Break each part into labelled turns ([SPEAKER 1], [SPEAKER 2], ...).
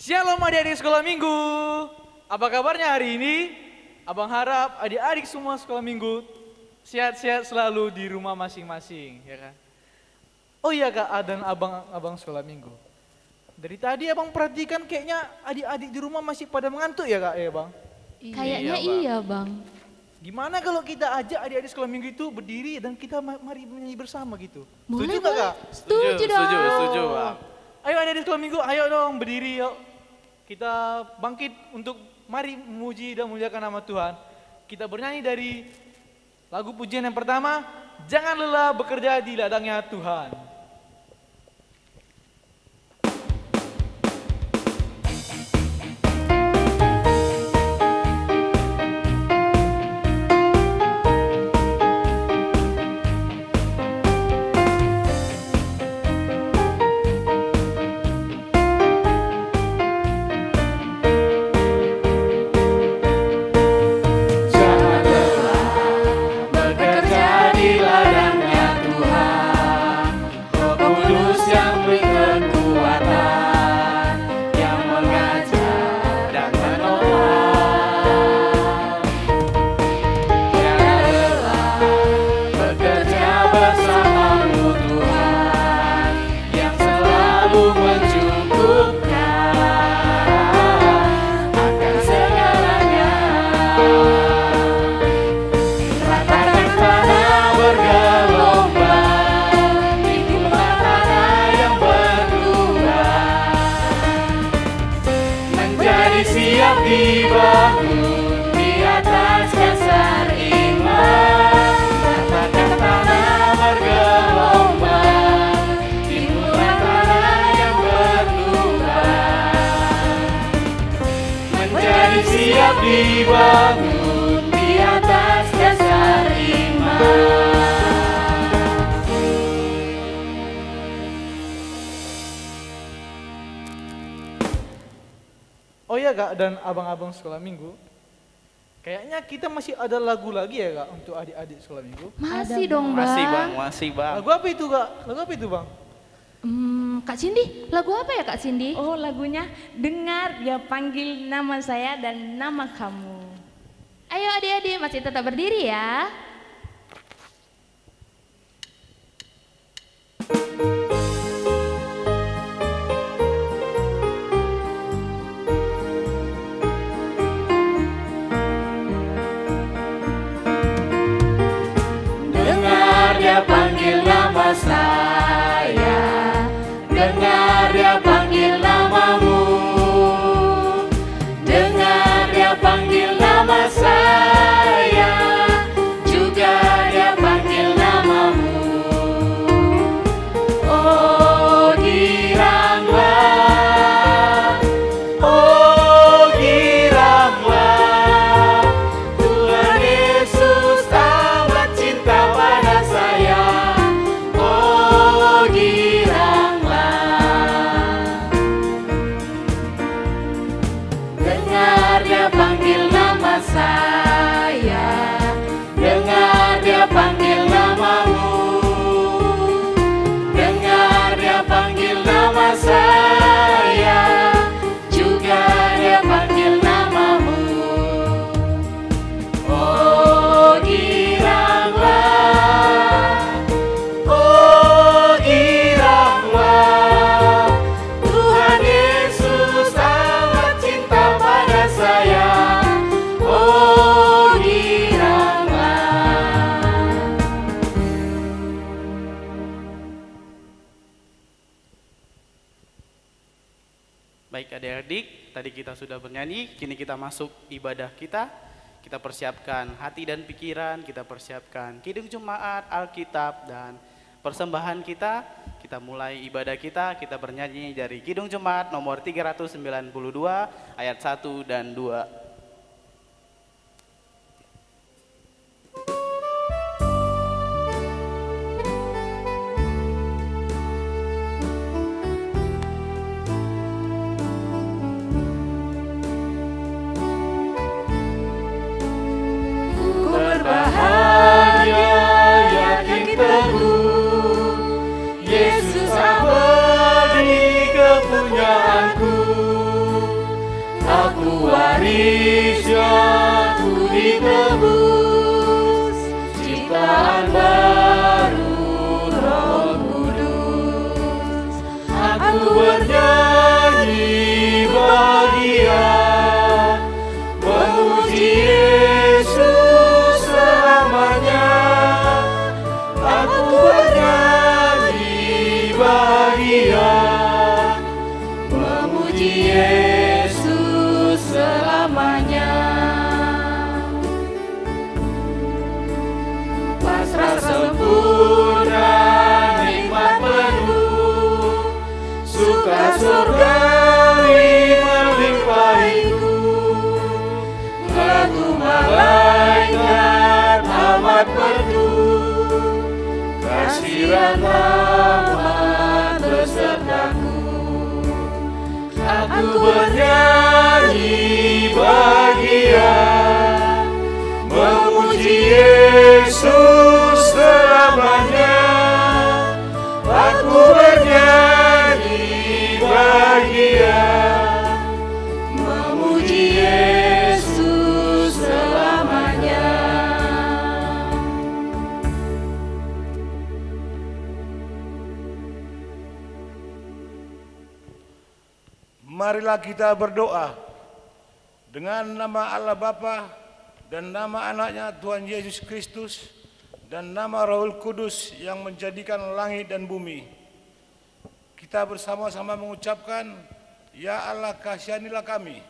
[SPEAKER 1] Shalom adik-adik sekolah minggu. Apa kabarnya hari ini? Abang harap adik-adik semua sekolah minggu sehat-sehat selalu di rumah masing-masing, ya kan? Oh iya kak, dan abang sekolah minggu. Dari tadi abang perhatikan kayaknya adik-adik di rumah masih pada mengantuk ya kak, ya bang?
[SPEAKER 2] Kayaknya iya bang.
[SPEAKER 1] Gimana kalau kita ajak adik-adik sekolah minggu itu berdiri dan kita mari menyanyi bersama gitu?
[SPEAKER 2] Boleh,
[SPEAKER 1] Setuju nggak
[SPEAKER 2] boleh.
[SPEAKER 1] kak?
[SPEAKER 2] Setuju dong.
[SPEAKER 3] Setuju, Bang.
[SPEAKER 1] Ayo adik-adik sekolah minggu, ayo dong berdiri yuk. Kita bangkit untuk mari memuji dan memuliakan nama Tuhan. Kita bernyanyi dari lagu pujian yang pertama, jangan lelah bekerja di ladangnya Tuhan.
[SPEAKER 3] Bekerja di ladangnya Tuhan, Roh Kudus yang beri kekuatan, yang mengajar dan menolong. Jangan lelah bekerja bersamamu Tuhan, yang selalu mencukupkan akan segalanya. Ratakan tanah bergelombang, timbullah tanah yang berlubang, menjadi siap dibangun di atas dasar iman. Ratakan tanah bergelombang, timbullah tanah yang berlubang, menjadi siap dibangun di atas dasar iman.
[SPEAKER 1] Oh iya kak, dan abang-abang sekolah minggu, kayaknya kita masih ada lagu lagi ya kak untuk adik-adik sekolah minggu.
[SPEAKER 2] Masih dong bang.
[SPEAKER 3] Masih bang.
[SPEAKER 1] Lagu apa itu kak? Lagu apa itu bang?
[SPEAKER 2] Kak Cindy, lagu apa ya Kak Cindy?
[SPEAKER 4] Oh, lagunya dengar dia panggil nama saya dan nama kamu.
[SPEAKER 2] Ayo adik-adik masih tetap berdiri ya.
[SPEAKER 3] Dengar dia panggil nama saya, dengar dia panggil namamu, dengar dia panggil nama saya, juga dia panggil namamu. Oh giranglah, oh giranglah, Tuhan Yesus amat cinta pada saya. Oh giranglah, dengar dia panggil nama saya, dengar dia panggil namamu, dengar dia panggil nama saya, juga dia panggil namamu. Oh giranglah, oh giranglah, Tuhan Yesus amat cinta pada saya. Oh giranglah.
[SPEAKER 5] Baik adik-adik, tadi kita sudah bernyanyi, kini kita masuk ibadah kita. Kita persiapkan hati dan pikiran, kita persiapkan Kidung Jemaat, Alkitab, dan persembahan kita. Kita mulai ibadah kita bernyanyi dari Kidung Jemaat nomor 392 ayat 1 dan 2.
[SPEAKER 3] Ku berbahagia, yakin teguh, Yesus abadi kepunyaanku. Indonesia ku ditebus, ciptaan baru Roh Kudus. Aku bernyanyi bahagia, memuji Yesus selamanya. Aku bernyanyi bahagia, memuji Yesus selamanya. Pasrah sempurna, nikmat penuh, suka surgawi melimpahiku. Lagu malaikat amat merdu, kasih rahmat besertaku. Aku bernyanyi bahagia, memuji Yesus selamanya. Aku bernyanyi bahagia, memuji Yesus selamanya.
[SPEAKER 6] Marilah kita berdoa dengan nama Allah Bapa dan nama anaknya Tuhan Yesus Kristus dan nama Roh Kudus yang menjadikan langit dan bumi. Kita bersama-sama mengucapkan, Ya Allah kasihanilah kami.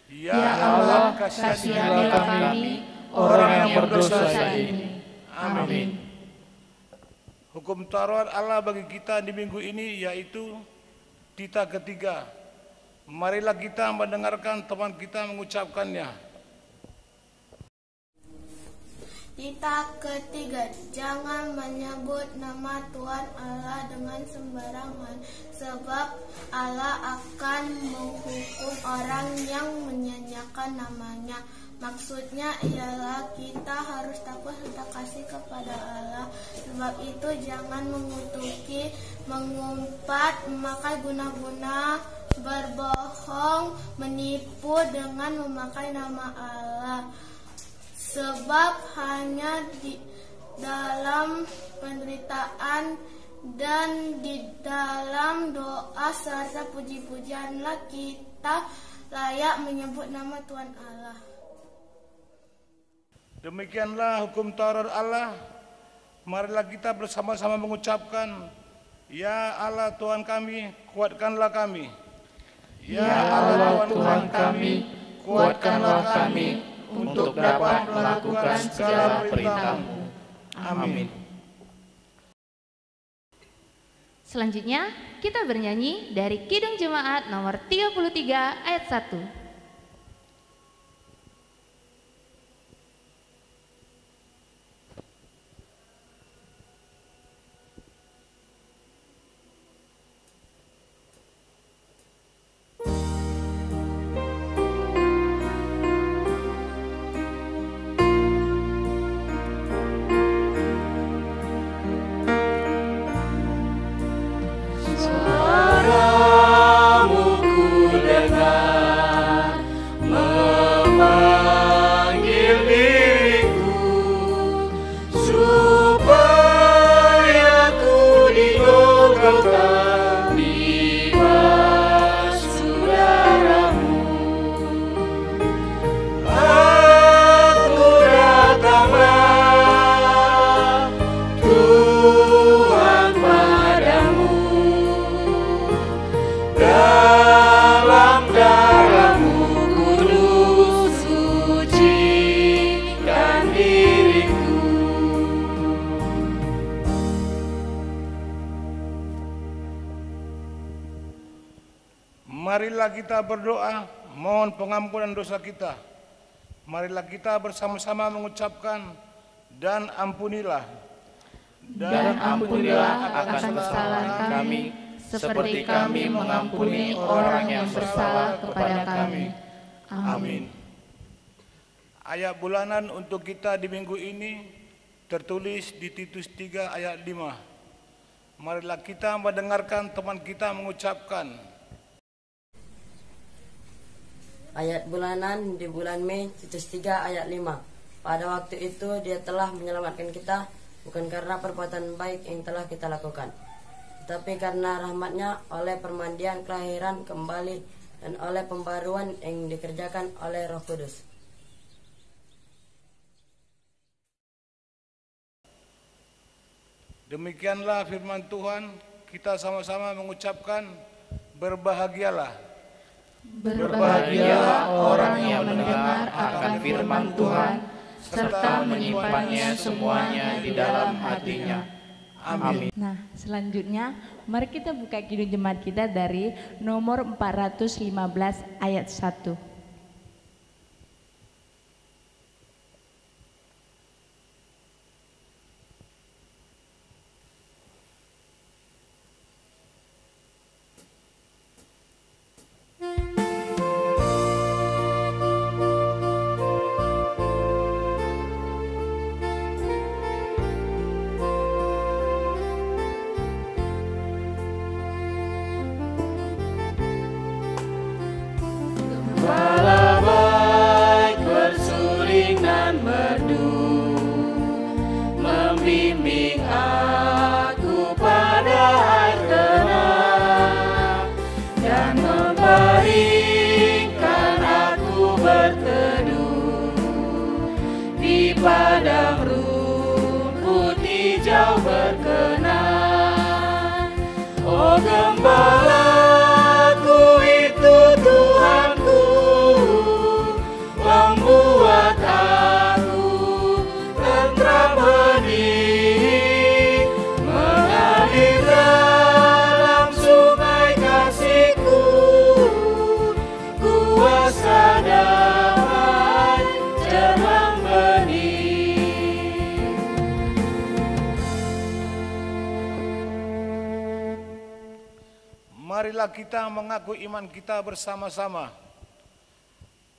[SPEAKER 2] Ya Allah, kasihanilah kami, orang yang berdosa ini. Amin.
[SPEAKER 6] Hukum Taurat Allah bagi kita di minggu ini yaitu titah ketiga. Marilah kita mendengarkan teman kita mengucapkannya.
[SPEAKER 7] Titah ketiga, jangan menyebut nama Tuhan Allah dengan sembarangan, sebab Allah akan menghukum orang yang menyanyiakan namanya. Maksudnya ialah kita harus takut serta kasih kepada Allah. Sebab itu jangan mengutuki, mengumpat, memakai guna-guna, berbohong, menipu dengan memakai nama Allah. Sebab hanya di dalam penderitaan dan di dalam doa serta puji-pujianlah kita layak menyebut nama Tuhan Allah.
[SPEAKER 6] Demikianlah hukum Taurat Allah. Marilah kita bersama-sama mengucapkan, Ya Allah Tuhan kami, kuatkanlah kami.
[SPEAKER 3] Ya Allah Tuhan kami, kuatkanlah kami untuk dapat melakukan segala perintah-Mu. Amin.
[SPEAKER 2] Selanjutnya, kita bernyanyi dari Kidung Jemaat nomor 33 ayat 1.
[SPEAKER 3] Suaramu ku dengar memanggil diriku, supaya ku didongkelkan di bawah saudaramu. Aku datanglah Tuhan padamu, dalam darah-Mu kudus sucikan diriku.
[SPEAKER 6] Marilah kita berdoa, mohon pengampunan dosa kita. Marilah kita bersama-sama mengucapkan, dan ampunilah.
[SPEAKER 3] Dan ampunilah akan kesalahan kami, seperti kami mengampuni orang yang bersalah kepada kami. Amin.
[SPEAKER 6] Ayat bulanan untuk kita di minggu ini tertulis di Titus 3 ayat 5. Marilah kita mendengarkan teman kita mengucapkan.
[SPEAKER 8] ayat bulanan di bulan Mei, Titus 3 ayat 5. Pada waktu itu dia telah menyelamatkan kita, bukan karena perbuatan baik yang telah kita lakukan, tetapi karena rahmat-Nya oleh permandian kelahiran kembali dan oleh pembaruan yang dikerjakan oleh Roh Kudus.
[SPEAKER 6] Demikianlah firman Tuhan, kita sama-sama mengucapkan berbahagialah.
[SPEAKER 3] Berbahagialah orang yang mendengar akan firman Tuhan serta menyimpannya semuanya di dalam hatinya. Amin.
[SPEAKER 4] Nah, selanjutnya mari kita buka Kidung Jemaat kita dari nomor 415 ayat 1.
[SPEAKER 3] Padang rumput hijau berkenan. Oh gembalaku itu Tuhanku, membuat aku tentram hening, mengalir dalam sungai kasih-Ku, kuasa damai cerah bening.
[SPEAKER 6] Marilah kita mengaku iman kita bersama-sama.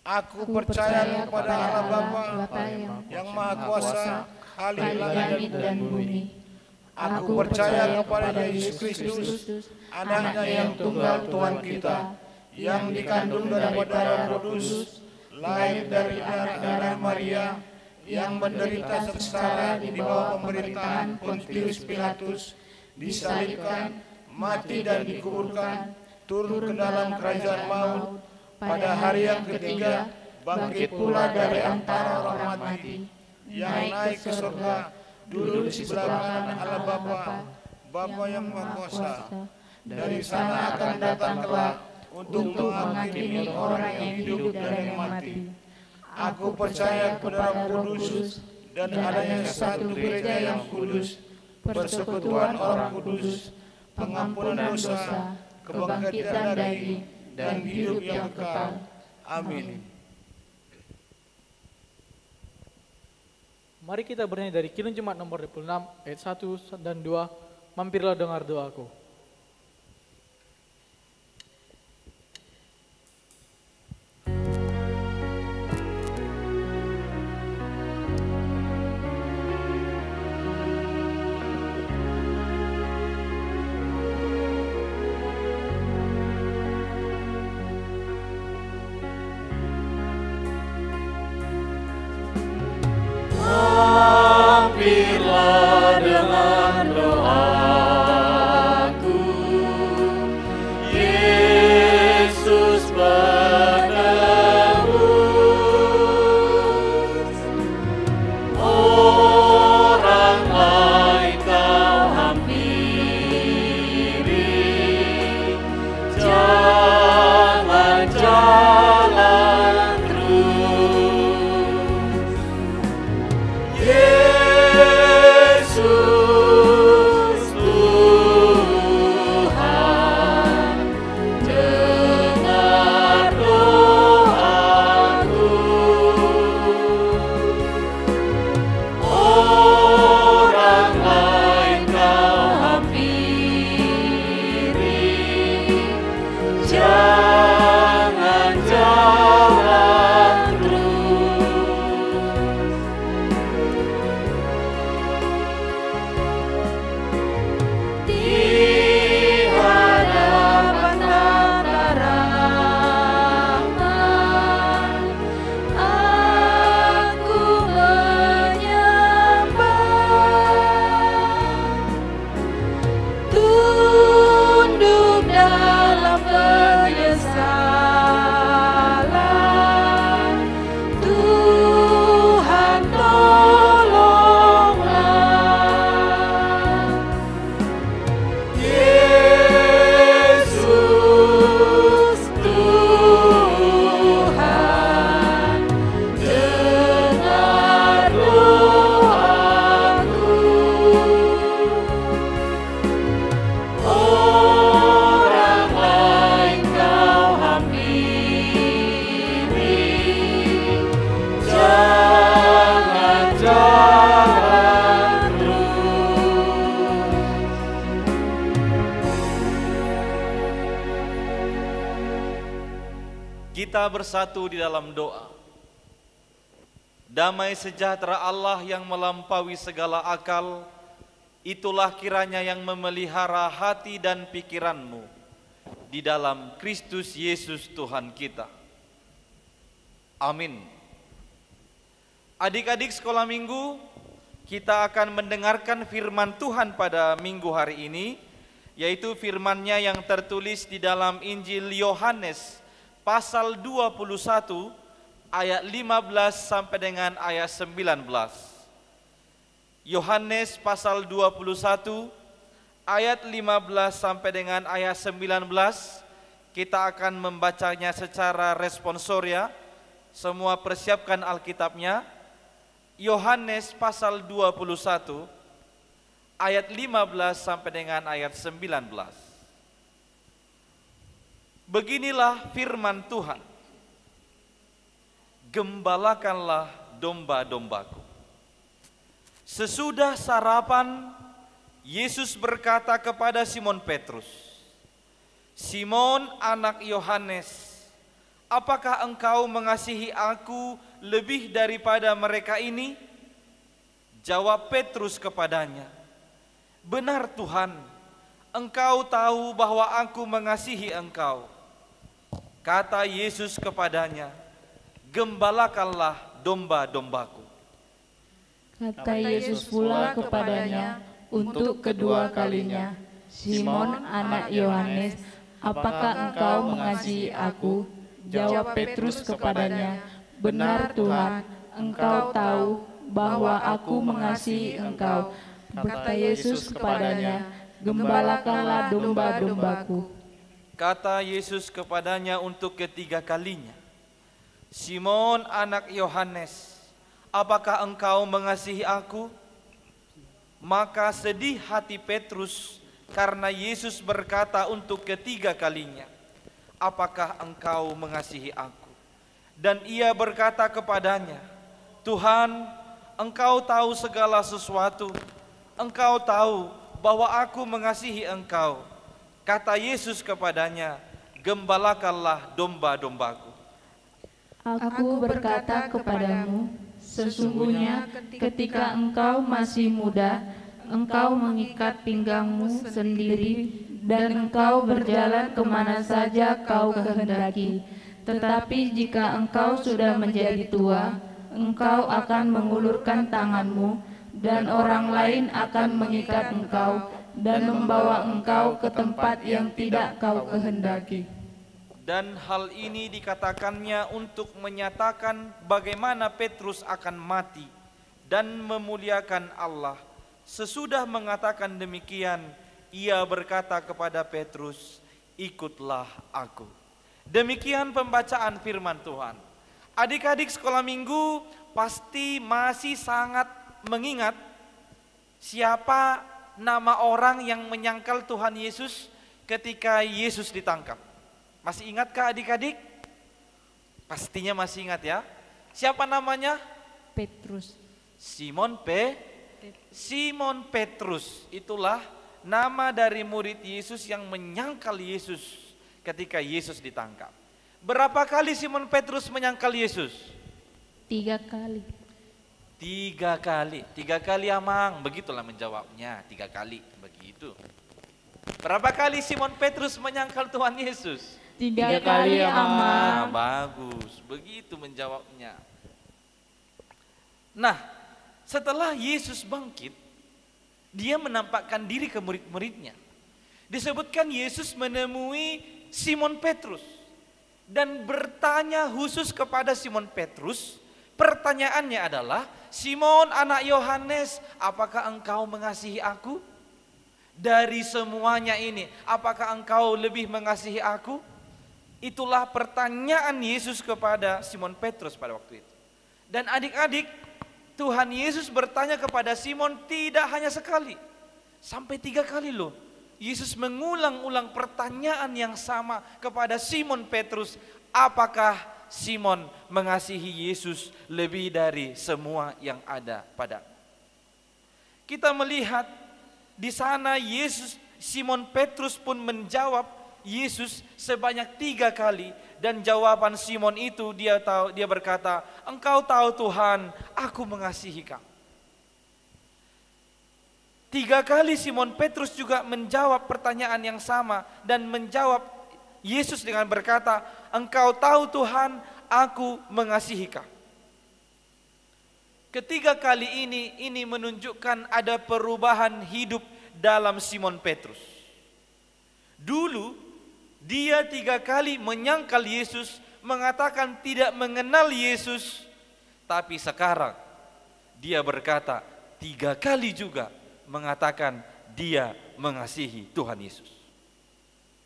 [SPEAKER 6] Aku percaya kepada Allah Bapa yang Maha Kuasa, Khalik langit dan bumi. Aku percaya kepada Yesus Kristus, Anaknya yang tunggal Tuhan kita, yang dikandung daripada Roh Kudus, lahir dari darah Maria, yang menderita sengsara di bawah pemerintahan Pontius Pilatus, disalibkan, mati dan dikuburkan, turun ke dalam kerajaan maut, pada hari yang ketiga bangkit pula dari antara orang mati, yang naik ke surga, duduk di sebelah kanan Allah Bapa yang Maha Kuasa. Dari sana akan datang kelak untuk menghakimi orang yang hidup dan yang mati. Aku percaya kepada Roh Kudus dan adanya satu gereja yang kudus, persekutuan orang kudus, pengampunan dosa, kebangkitan daging, dan hidup yang kekal. Amin.
[SPEAKER 1] Mari kita bernyanyi dari Kidung Jemaat nomor 26 ayat 1 dan 2. Mampirlah dengar doaku.
[SPEAKER 3] Mampirlah dengan doaku.
[SPEAKER 9] Kita bersatu di dalam doa. Damai sejahtera Allah yang melampaui segala akal, itulah kiranya yang memelihara hati dan pikiranmu di dalam Kristus Yesus Tuhan kita. Amin. Adik-adik sekolah minggu, kita akan mendengarkan firman Tuhan pada minggu hari ini, yaitu firman-Nya yang tertulis di dalam Injil Yohanes pasal 21 ayat 15 sampai dengan ayat 19. Yohanes pasal 21 ayat 15 sampai dengan ayat 19. Kita akan membacanya secara responsoria. Semua persiapkan Alkitabnya. Yohanes pasal 21 ayat 15 sampai dengan ayat 19. Beginilah firman Tuhan. Gembalakanlah domba-dombaku. Sesudah sarapan, Yesus berkata kepada Simon Petrus, "Simon anak Yohanes, apakah engkau mengasihi aku lebih daripada mereka ini?" Jawab Petrus kepadanya, "Benar Tuhan, engkau tahu bahwa aku mengasihi engkau." Kata Yesus kepadanya, "Gembalakanlah domba-dombaku."
[SPEAKER 4] Kata Yesus pula kepadanya untuk kedua kalinya, "Simon anak Yohanes, apakah engkau mengasihi aku?" Jawab Petrus kepadanya, "Benar Tuhan, engkau tahu bahwa aku mengasihi engkau." Kata Yesus kepadanya, "Gembalakanlah domba-dombaku."
[SPEAKER 9] Kata Yesus kepadanya untuk ketiga kalinya, "Simon anak Yohanes, apakah engkau mengasihi aku?" Maka sedih hati Petrus karena Yesus berkata untuk ketiga kalinya, "Apakah engkau mengasihi aku?" Dan ia berkata kepadanya, "Tuhan, engkau tahu segala sesuatu. Engkau tahu bahwa aku mengasihi engkau." Kata Yesus kepadanya, "Gembalakanlah domba-dombaku."
[SPEAKER 4] Aku berkata kepadamu, sesungguhnya ketika engkau masih muda, engkau mengikat pinggangmu sendiri dan engkau berjalan kemana saja kau kehendaki. Tetapi jika engkau sudah menjadi tua, engkau akan mengulurkan tanganmu dan orang lain akan mengikat engkau dan membawa engkau ke tempat yang tidak kau kehendaki.
[SPEAKER 9] Dan hal ini dikatakannya untuk menyatakan bagaimana Petrus akan mati dan memuliakan Allah. Sesudah mengatakan demikian, ia berkata kepada Petrus, "Ikutlah aku." Demikian pembacaan firman Tuhan. Adik-adik sekolah minggu pasti masih sangat mengingat siapa nama orang yang menyangkal Tuhan Yesus ketika Yesus ditangkap. Masih ingatkah adik-adik? Pastinya masih ingat ya. Siapa namanya?
[SPEAKER 4] Petrus.
[SPEAKER 9] Simon Petrus. Itulah nama dari murid Yesus yang menyangkal Yesus ketika Yesus ditangkap. Berapa kali Simon Petrus menyangkal Yesus?
[SPEAKER 4] 3 kali.
[SPEAKER 9] 3 kali. 3 kali Amang. Begitulah menjawabnya. 3 kali. Begitu. Berapa kali Simon Petrus menyangkal Tuhan Yesus?
[SPEAKER 4] 3 kali Amang.
[SPEAKER 9] Bagus. Begitu menjawabnya. Nah, setelah Yesus bangkit, dia menampakkan diri ke murid-muridnya. Disebutkan Yesus menemui Simon Petrus dan bertanya khusus kepada Simon Petrus. Pertanyaannya adalah, "Simon anak Yohanes, apakah engkau mengasihi aku? Dari semuanya ini, apakah engkau lebih mengasihi aku?" Itulah pertanyaan Yesus kepada Simon Petrus pada waktu itu. Dan adik-adik, Tuhan Yesus bertanya kepada Simon tidak hanya sekali, sampai 3 kali loh. Yesus mengulang-ulang pertanyaan yang sama kepada Simon Petrus. Apakah Simon mengasihi Yesus lebih dari semua yang ada pada? Kita melihat di sana Simon Petrus pun menjawab Yesus sebanyak 3 kali Dan jawaban Simon itu dia berkata, "Engkau tahu Tuhan, aku mengasihi kamu." 3 kali Simon Petrus juga menjawab pertanyaan yang sama dan menjawab Yesus dengan berkata, "Engkau tahu Tuhan, aku mengasihi kamu." Ketiga kali ini menunjukkan ada perubahan hidup dalam Simon Petrus. Dulu dia 3 kali menyangkal Yesus, mengatakan tidak mengenal Yesus, tapi sekarang dia berkata 3 kali juga mengatakan dia mengasihi Tuhan Yesus.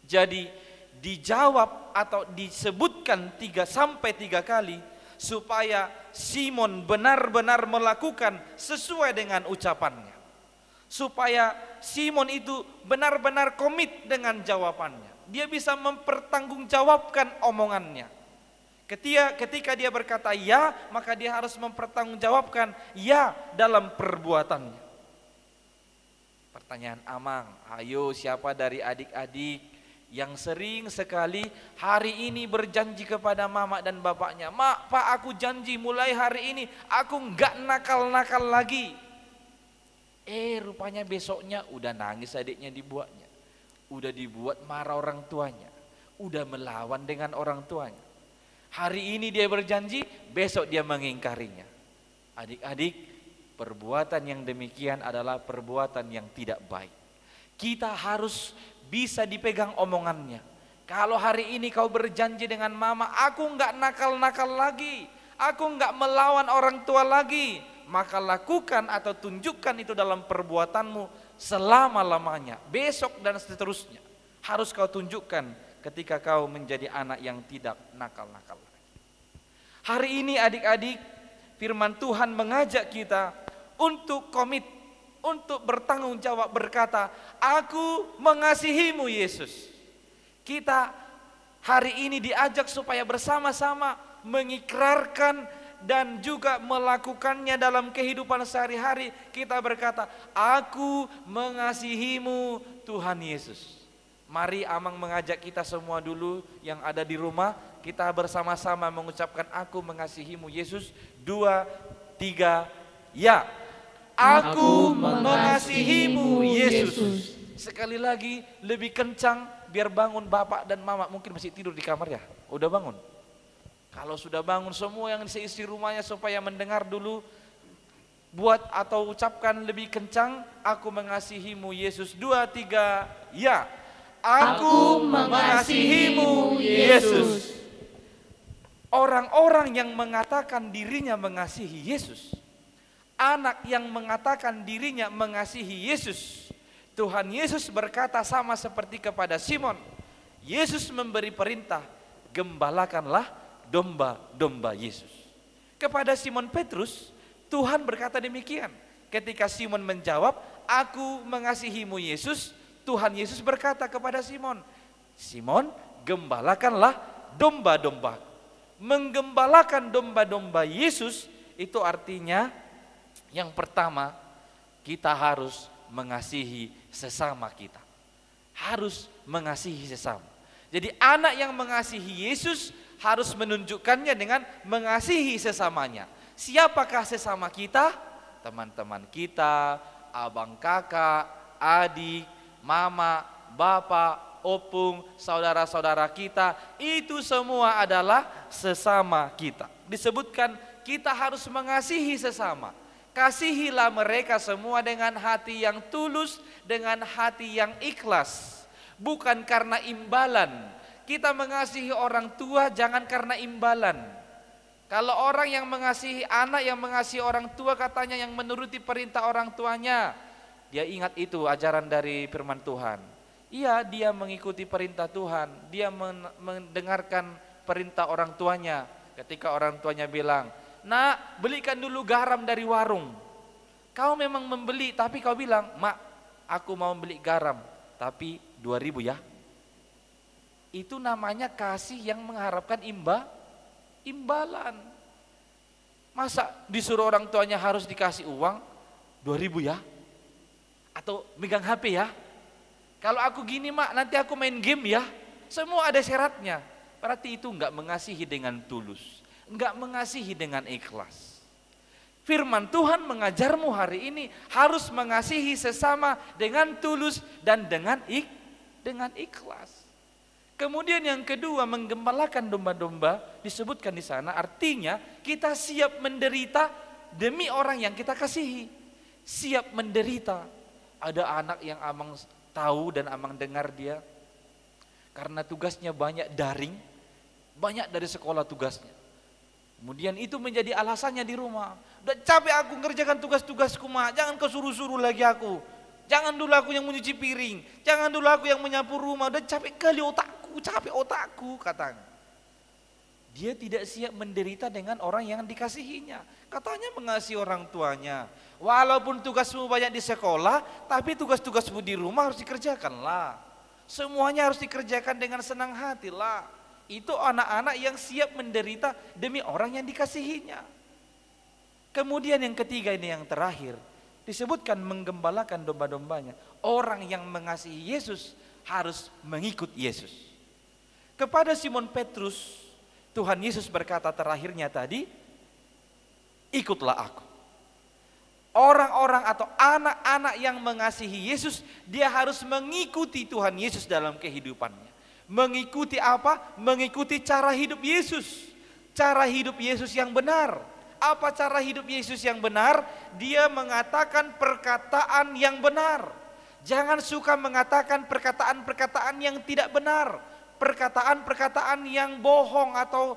[SPEAKER 9] Jadi dijawab atau disebutkan 3 kali supaya Simon benar-benar melakukan sesuai dengan ucapannya. Supaya Simon itu benar-benar komit dengan jawabannya. Dia bisa mempertanggungjawabkan omongannya. Ketika dia berkata ya, maka dia harus mempertanggungjawabkan ya dalam perbuatannya. Pertanyaan Amang, ayo siapa dari adik-adik yang sering sekali hari ini berjanji kepada mama dan bapaknya, "Mak, Pak, aku janji mulai hari ini aku enggak nakal-nakal lagi." Rupanya besoknya udah nangis adiknya dibuatnya. Udah dibuat marah orang tuanya. Udah melawan dengan orang tuanya. Hari ini dia berjanji, besok dia mengingkarinya. Adik-adik, perbuatan yang demikian adalah perbuatan yang tidak baik. Kita harus bisa dipegang omongannya. Kalau hari ini kau berjanji dengan mama, "Aku enggak nakal-nakal lagi, aku enggak melawan orang tua lagi," maka lakukan atau tunjukkan itu dalam perbuatanmu selama-lamanya, besok dan seterusnya. Harus kau tunjukkan ketika kau menjadi anak yang tidak nakal-nakal lagi. Hari ini adik-adik, firman Tuhan mengajak kita untuk komit, untuk bertanggung jawab berkata, "Aku mengasihimu Yesus." Kita hari ini diajak supaya bersama-sama mengikrarkan dan juga melakukannya dalam kehidupan sehari-hari. Kita berkata, "Aku mengasihimu Tuhan Yesus." Mari Amang mengajak kita semua dulu yang ada di rumah, kita bersama-sama mengucapkan, "Aku mengasihimu Yesus." 2, 3, ya. Aku mengasihimu Yesus. Sekali lagi lebih kencang biar bangun bapak dan mama. Mungkin masih tidur di kamar ya. Udah bangun? Kalau sudah bangun semua yang seisi rumahnya supaya mendengar dulu. Buat atau ucapkan lebih kencang, "Aku mengasihimu Yesus." 2, 3, ya. Aku mengasihimu Yesus. Orang-orang yang mengatakan dirinya mengasihi Yesus, anak yang mengatakan dirinya mengasihi Yesus, Tuhan Yesus berkata sama seperti kepada Simon. Yesus memberi perintah, "Gembalakanlah domba-domba Yesus." Kepada Simon Petrus, Tuhan berkata demikian. Ketika Simon menjawab, "Aku mengasihimu Yesus," Tuhan Yesus berkata kepada Simon, "Simon, gembalakanlah domba-domba." Menggembalakan domba-domba Yesus itu artinya yang pertama, kita harus mengasihi sesama kita. Harus mengasihi sesama. Jadi anak yang mengasihi Yesus harus menunjukkannya dengan mengasihi sesamanya. Siapakah sesama kita? Teman-teman kita, abang kakak, adik, mama, bapak, opung, saudara-saudara kita, itu semua adalah sesama kita. Disebutkan kita harus mengasihi sesama. Kasihilah mereka semua dengan hati yang tulus, dengan hati yang ikhlas, bukan karena imbalan. Kita mengasihi orang tua jangan karena imbalan. Kalau orang yang mengasihi anak, yang mengasihi orang tua, katanya yang menuruti perintah orang tuanya, dia ingat itu ajaran dari firman Tuhan. Iya, dia mengikuti perintah Tuhan, dia mendengarkan perintah orang tuanya. Ketika orang tuanya bilang, "Nak, belikan dulu garam dari warung." Kau memang membeli, tapi kau bilang, "Mak, aku mau beli garam, tapi 2.000 ya." Itu namanya kasih yang mengharapkan imbalan. Masa disuruh orang tuanya harus dikasih uang 2.000 ya? Atau megang HP ya? Kalau aku gini, Mak, nanti aku main game ya. Semua ada syaratnya. berarti itu enggak mengasihi dengan tulus, enggak mengasihi dengan ikhlas. Firman Tuhan mengajarmu hari ini harus mengasihi sesama dengan tulus dan dengan ikhlas. Kemudian yang kedua, menggembalakan domba-domba disebutkan di sana, artinya kita siap menderita demi orang yang kita kasihi. Siap menderita. Ada anak yang Amang tahu dan Amang dengar dia, karena tugasnya banyak daring, banyak dari sekolah tugasnya. Kemudian itu menjadi alasannya di rumah. Udah capek aku ngerjakan tugas-tugasku, mak. Jangan kau suruh-suruh lagi aku. Jangan dulu aku yang menyuci piring. Jangan dulu aku yang menyapu rumah. Udah capek kali otakku, capek otakku, katanya. Dia tidak siap menderita dengan orang yang dikasihinya. Katanya mengasihi orang tuanya. Walaupun tugasmu banyak di sekolah, tapi tugas-tugasmu di rumah harus dikerjakanlah. Semuanya harus dikerjakan dengan senang hati lah. Itu anak-anak yang siap menderita demi orang yang dikasihinya. Kemudian yang ketiga, ini yang terakhir, disebutkan menggembalakan domba-dombanya. Orang yang mengasihi Yesus harus mengikut Yesus. Kepada Simon Petrus, Tuhan Yesus berkata terakhirnya tadi, ikutlah aku. Orang-orang atau anak-anak yang mengasihi Yesus, dia harus mengikuti Tuhan Yesus dalam kehidupannya. Mengikuti apa? Mengikuti cara hidup Yesus. Cara hidup Yesus yang benar. Apa cara hidup Yesus yang benar? Dia mengatakan perkataan yang benar. Jangan suka mengatakan perkataan-perkataan yang tidak benar. Perkataan-perkataan yang bohong atau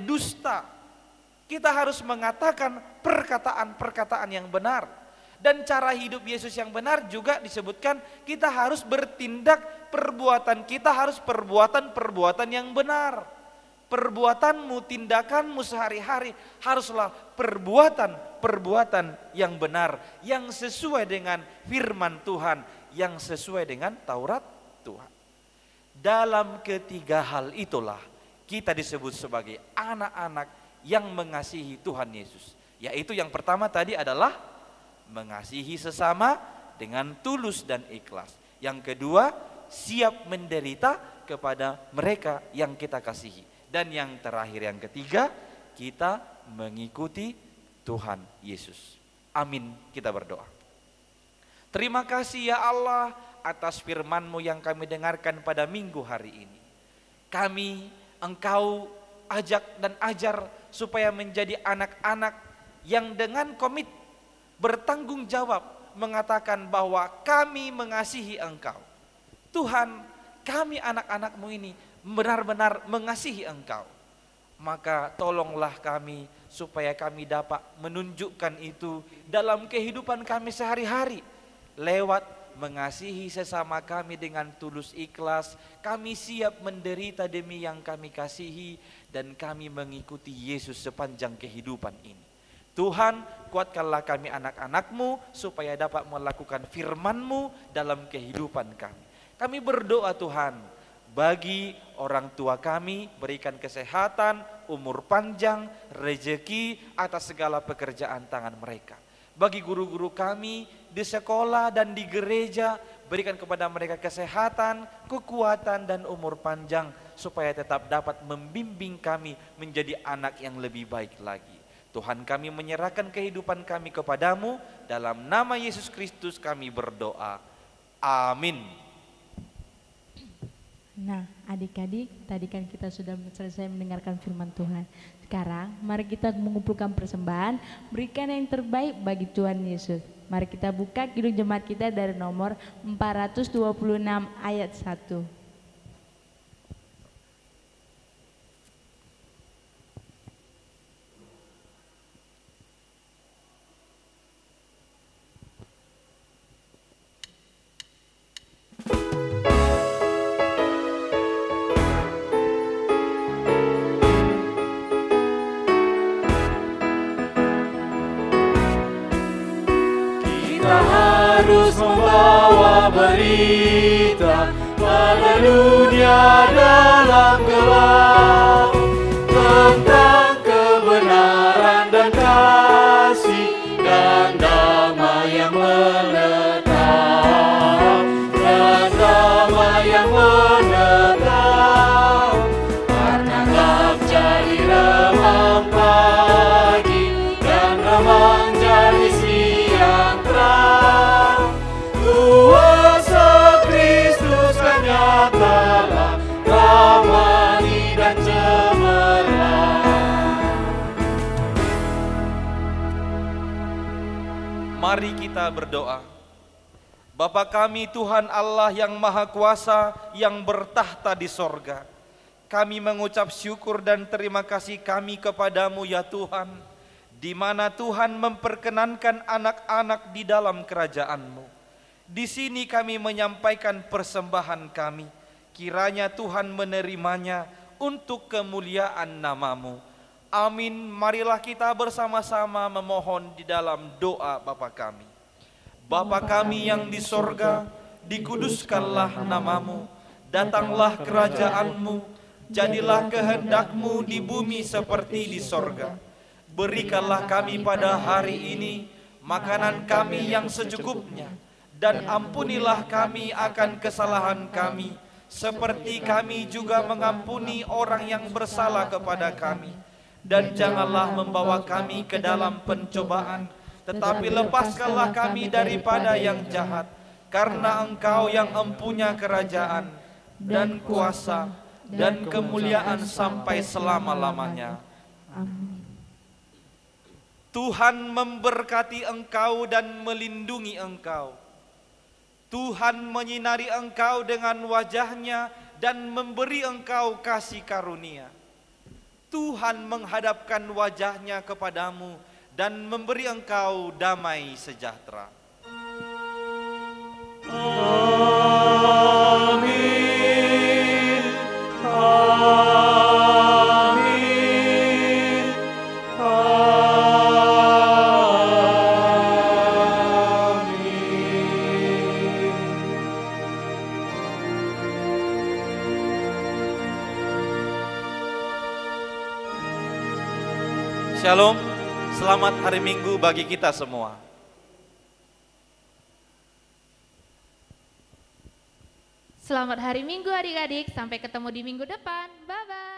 [SPEAKER 9] dusta. Kita harus mengatakan perkataan-perkataan yang benar. Dan cara hidup Yesus yang benar juga disebutkan kita harus bertindak, perbuatan kita harus perbuatan-perbuatan yang benar. Perbuatanmu, tindakanmu sehari-hari haruslah perbuatan-perbuatan yang benar, yang sesuai dengan firman Tuhan, yang sesuai dengan Taurat Tuhan. Dalam ketiga hal itulah kita disebut sebagai anak-anak yang mengasihi Tuhan Yesus. Yaitu yang pertama tadi adalah mengasihi sesama dengan tulus dan ikhlas. Yang kedua, siap menderita kepada mereka yang kita kasihi. Dan yang terakhir, yang ketiga, kita mengikuti Tuhan Yesus. Amin, kita berdoa. Terima kasih ya Allah atas firman-Mu yang kami dengarkan pada minggu hari ini. Engkau ajak dan ajar supaya menjadi anak-anak yang dengan komit bertanggung jawab mengatakan bahwa kami mengasihi Engkau. Tuhan, kami anak-anak-Mu ini benar-benar mengasihi Engkau. Maka tolonglah kami supaya kami dapat menunjukkan itu dalam kehidupan kami sehari-hari. Lewat mengasihi sesama kami dengan tulus ikhlas, kami siap menderita demi yang kami kasihi, dan kami mengikuti Yesus sepanjang kehidupan ini. Tuhan, kuatkanlah kami anak-anak-Mu supaya dapat melakukan firman-Mu dalam kehidupan kami. Kami berdoa Tuhan, bagi orang tua kami berikan kesehatan, umur panjang, rezeki atas segala pekerjaan tangan mereka. Bagi guru-guru kami di sekolah dan di gereja, berikan kepada mereka kesehatan, kekuatan dan umur panjang supaya tetap dapat membimbing kami menjadi anak yang lebih baik lagi. Tuhan, kami menyerahkan kehidupan kami kepadamu, dalam nama Yesus Kristus kami berdoa. Amin.
[SPEAKER 4] Nah, adik-adik, tadi kan kita sudah selesai mendengarkan firman Tuhan. Sekarang mari kita mengumpulkan persembahan, berikan yang terbaik bagi Tuhan Yesus. Mari kita buka Kidung Jemaat kita dari nomor 426 ayat 1.
[SPEAKER 3] Harus membawa berita pada dunia dalam gelap tentang kebenaran dan kasih dan damai yang menetap, dan damai yang menetap.
[SPEAKER 9] Mari kita berdoa. Bapa kami Tuhan Allah yang Maha Kuasa yang bertahta di sorga, kami mengucap syukur dan terima kasih kami kepadamu ya Tuhan, di mana Tuhan memperkenankan anak-anak di dalam kerajaan-Mu. Di sini kami menyampaikan persembahan kami, kiranya Tuhan menerimanya untuk kemuliaan nama-Mu. Amin. Marilah kita bersama-sama memohon di dalam doa Bapa kami. Bapa kami yang di sorga, dikuduskanlah nama-Mu, datanglah kerajaan-Mu, jadilah kehendak-Mu di bumi seperti di sorga. Berikanlah kami pada hari ini makanan kami yang secukupnya, dan ampunilah kami akan kesalahan kami, seperti kami juga mengampuni orang yang bersalah kepada kami. Dan janganlah membawa kami ke dalam pencobaan, tetapi lepaskanlah kami daripada yang jahat, karena Engkau yang empunya kerajaan, dan kuasa, dan kemuliaan sampai selama-lamanya.
[SPEAKER 4] Amin.
[SPEAKER 9] Tuhan memberkati engkau dan melindungi engkau. Tuhan menyinari engkau dengan wajah-Nya dan memberi engkau kasih karunia. Tuhan menghadapkan wajah-Nya kepadamu dan memberi engkau damai sejahtera. Amin. Amin. Shalom, selamat hari Minggu bagi kita semua.
[SPEAKER 2] Selamat hari Minggu adik-adik, sampai ketemu di minggu depan. Bye-bye.